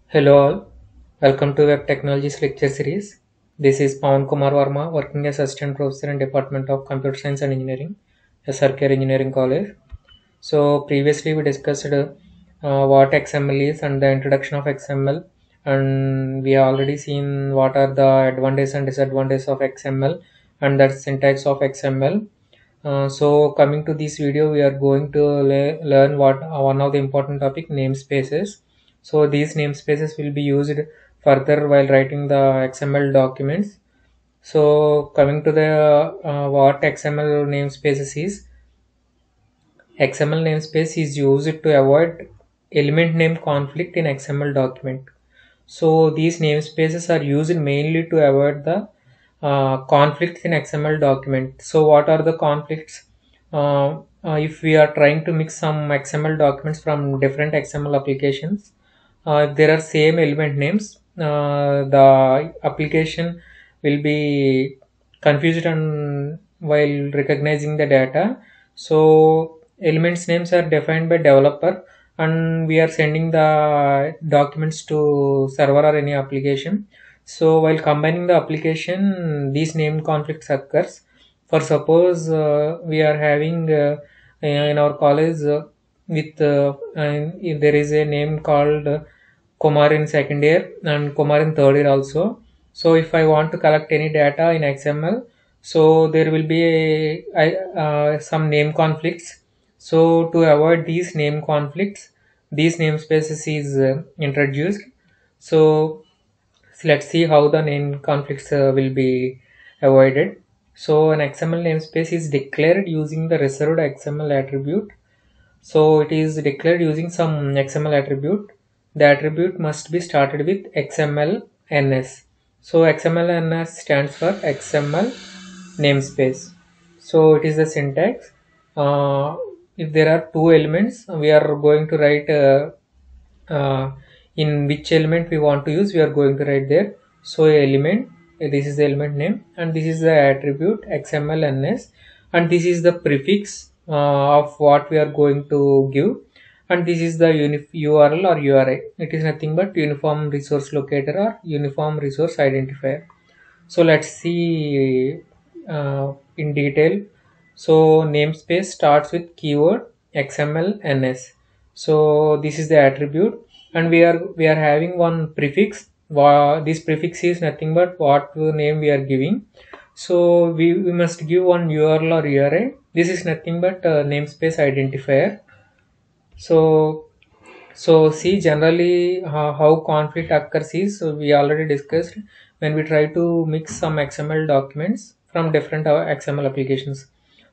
Hello all, welcome to Web Technologies lecture series. This is Pawan Kumar Verma, working as Assistant Professor in Department of Computer Science and Engineering, SRK Engineering College. So previously we discussed what XML is and the introduction of XML, and we have already seen what are the advantages and disadvantages of XML and the syntax of XML. So coming to this video, we are going to learn what one of the important topic, namespaces. So these namespaces will be used further while writing the XML documents. So coming to the what XML namespaces is, XML namespace is used to avoid element name conflict in XML document. So these namespaces are used mainly to avoid the conflicts in XML document. So what are the conflicts? If we are trying to mix some XML documents from different XML applications, if there are same element names, the application will be confused and while recognizing the data. So elements names are defined by developer, and we are sending the documents to server or any application. So while combining the application, these name conflicts occurs. For suppose we are having in our college with and if there is a name called Kumar in second year and Kumar in third year also. So if I want to collect any data in XML, so there will be some name conflicts. So to avoid these name conflicts, these namespaces is introduced. So let's see how the name conflicts will be avoided. So an XML namespace is declared using the reserved XML attribute. So it is declared using some XML attribute. The attribute must be started with XML NS. So XML NS stands for XML namespace. So it is the syntax. If there are two elements, we are going to write in which element we want to use, we are going to write there. So element, this is the element name, and this is the attribute XMLNS, and this is the prefix of what we are going to give, and this is the URL or URI. It is nothing but uniform resource locator or uniform resource identifier. So let's see in detail. So namespace starts with keyword XMLNS. So this is the attribute, and we are having one prefix. This prefix is nothing but what name we are giving. So we must give one URL or URI. This is nothing but namespace identifier. So see, generally how conflict occurs is, so we already discussed when we try to mix some XML documents from different XML applications.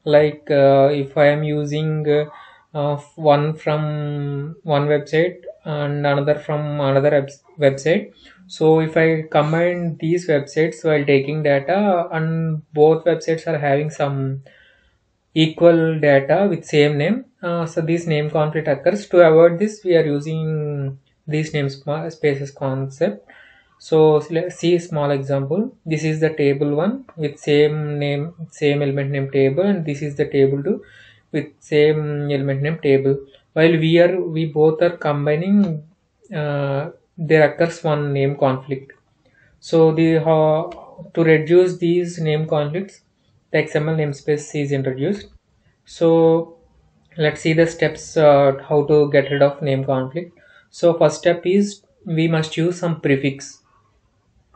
Like if I am using one from one website and another from another website. So if I combine these websites while taking data, and both websites are having some equal data with same name, so this name conflict occurs. To avoid this, we are using these spaces concept. So let's see a small example. This is the table 1 with same name, same element name table, and this is the table 2 with same element name table. While we both are combining, there occurs one name conflict. So to reduce these name conflicts, the XML namespace is introduced. So let's see the steps how to get rid of name conflict. So first step is we must use some prefix.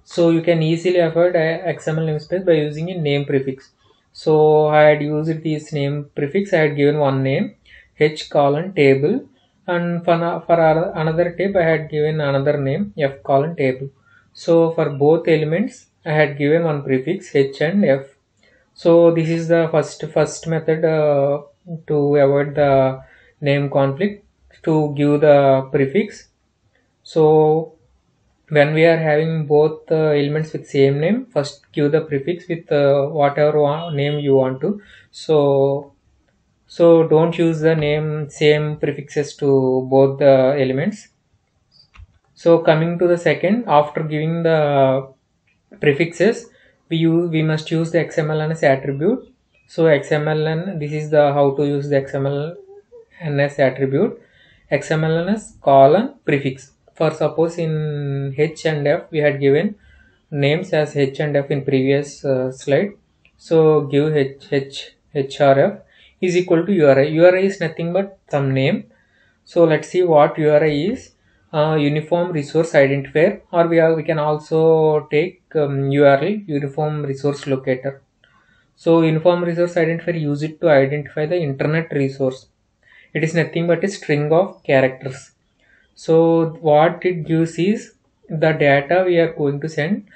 So you can easily avoid a XML namespace by using a name prefix. So I had used this name prefix. I had given one name, h colon table, and for another tab I had given another name, f colon table. So for both elements I had given one prefix, h and f. So this is the first method to avoid the name conflict, to give the prefix. So when we are having both elements with same name, first give the prefix with whatever name you want to. So don't use the name same prefixes to both the elements. So coming to the second, after giving the prefixes, we must use the XMLNS attribute. So XMLN, this is the how to use the XMLNS attribute. XMLNS colon prefix. For suppose in H and F we had given names as H and F in previous slide. So give href is equal to URI. URI is nothing but some name. So let's see what URI is. Uniform resource identifier, or we can also take URL, uniform resource locator. So uniform resource identifier, use it to identify the internet resource. It is nothing but a string of characters. So what it gives is the data we are going to send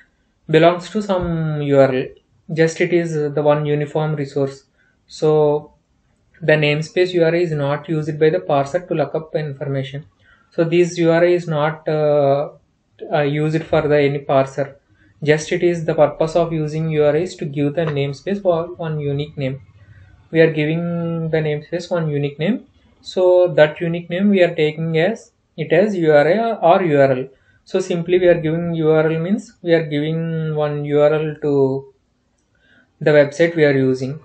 belongs to some URL. Just it is the one uniform resource. So the namespace URI is not used by the parser to look up information. So this URI is not used for the any parser. Just it is the purpose of using URI is to give the namespace for one unique name. We are giving the namespace one unique name. So that unique name we are taking as it as URI or URL. So simply we are giving URL means we are giving one URL to the website we are using.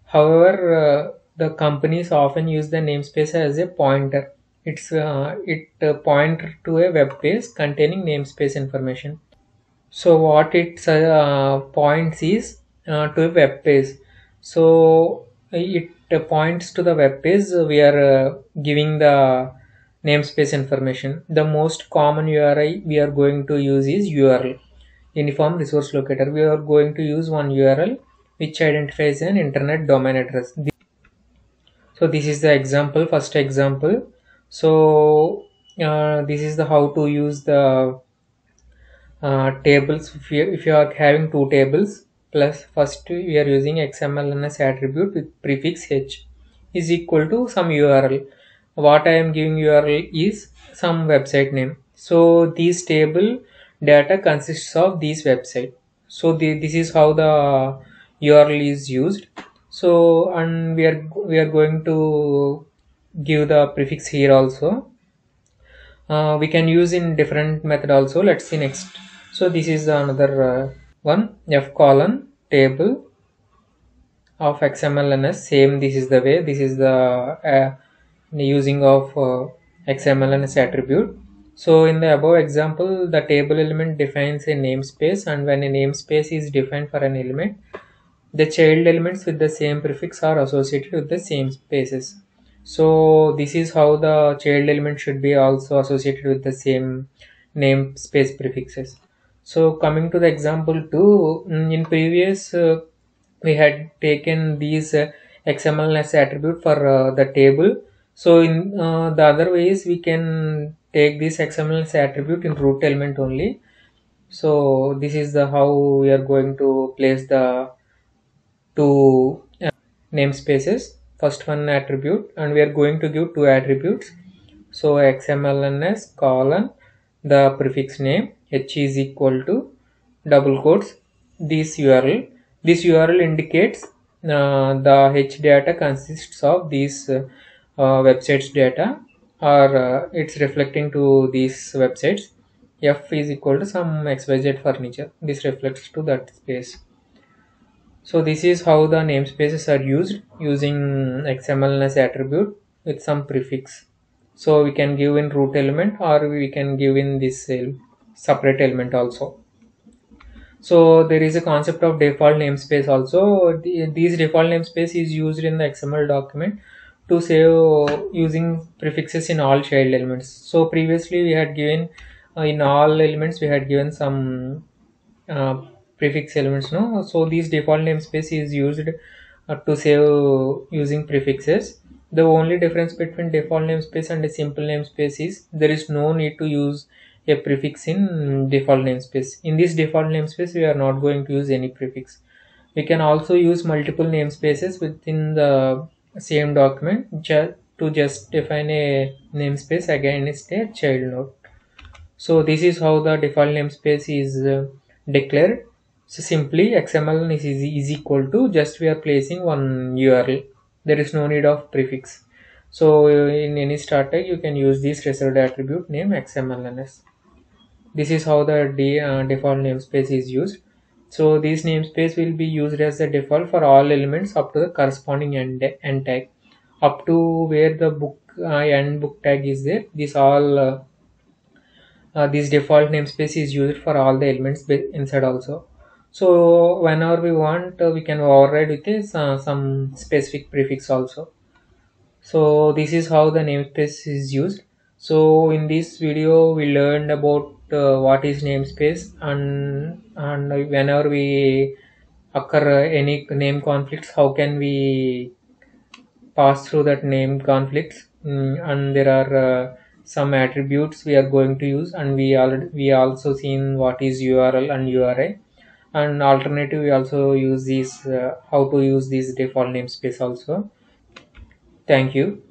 However, the companies often use the namespace as a pointer. It point to a web page containing namespace information. So what it points is to a web page. So it points to the web page. We are giving the namespace information. The most common URI we are going to use is URL, uniform resource locator. We are going to use one URL which identifies an internet domain address. So this is the example, first example. So this is the how to use the tables. If you are having two tables, plus first we are using XMLNS attribute with prefix h is equal to some URL. What I am giving URL is some website name. So this table data consists of this website. So this is how the URL is used. So and we are going to give the prefix here also. We can use in different method also. Let's see next. So this is another one, f colon table of XMLNS. Same, this is the way, this is the using of XMLNS attribute. So in the above example, the table element defines a namespace, and when a namespace is defined for an element, the child elements with the same prefix are associated with the same spaces. So this is how the child element should be also associated with the same namespace prefixes. So coming to the example 2, in previous we had taken these XML as attribute for the table. So in the other ways we can take this XML as attribute in root element only. So this is the how we are going to place the two namespaces. First one attribute, and we are going to give two attributes. So XMLNS colon the prefix name h is equal to double quotes this URL. This URL indicates the h data consists of these websites data, or it's reflecting to these websites. F is equal to some XYZ furniture. This reflects to that space. So this is how the namespaces are used using XMLNS attribute with some prefix. So we can give in root element, or we can give in this separate element also. So there is a concept of default namespace also. These default namespace is used in the XML document to save using prefixes in all child elements. So previously we had given in all elements we had given some prefix elements, no? So these default namespace is used to save using prefixes. The only difference between default namespace and a simple namespace is there is no need to use a prefix in default namespace. In this default namespace we are not going to use any prefix. We can also use multiple namespaces within the same document to just define a namespace against a child node. So this is how the default namespace is declared. So simply XML is equal to, just we are placing one URL. There is no need of prefix. So in any start tag you can use this reserved attribute name XMLNS. This is how the default namespace is used. So this namespace will be used as the default for all elements up to the corresponding end tag. Up to where the book end book tag is there, this all this default namespace is used for all the elements inside also. So whenever we want, we can override with this some specific prefix also. So this is how the namespace is used. So in this video we learned about what is namespace, and whenever we occur any name conflicts, how can we pass through that name conflicts. And there are some attributes we are going to use, and we also seen what is URL and URI, and alternative we also use these how to use this default namespace also. Thank you.